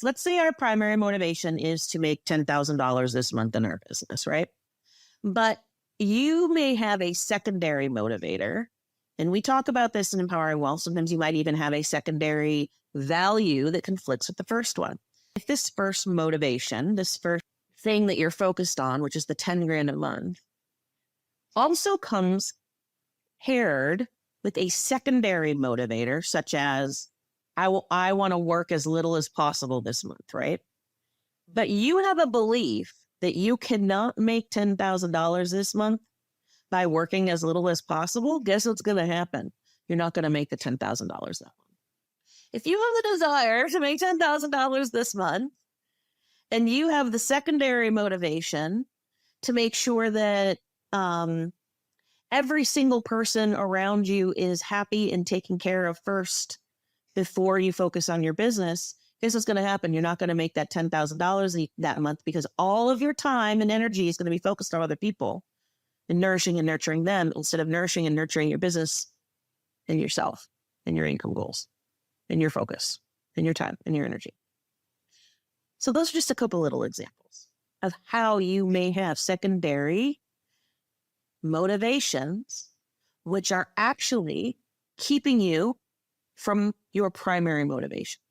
Let's say our primary motivation is to make $10,000 this month in our business, right? But you may have a secondary motivator. And we talk about this in Empowering Wealth. Sometimes you might even have a secondary value that conflicts with the first one. If this first motivation, this first thing that you're focused on, which is the 10 grand a month, also comes paired with a secondary motivator, such as I want to work as little as possible this month, right? But you have a belief that you cannot make $10,000 this month by working as little as possible. Guess what's going to happen? You're not going to make the $10,000 that month. If you have the desire to make $10,000 this month, and you have the secondary motivation to make sure that every single person around you is happy and taken care of first before you focus on your business, guess what's going to happen? You're not going to make that $10,000 that month because all of your time and energy is going to be focused on other people and nourishing and nurturing them instead of nourishing and nurturing your business and yourself and your income goals and your focus and your time and your energy. So those are just a couple little examples of how you may have secondary motivations, which are actually keeping you from your primary motivation.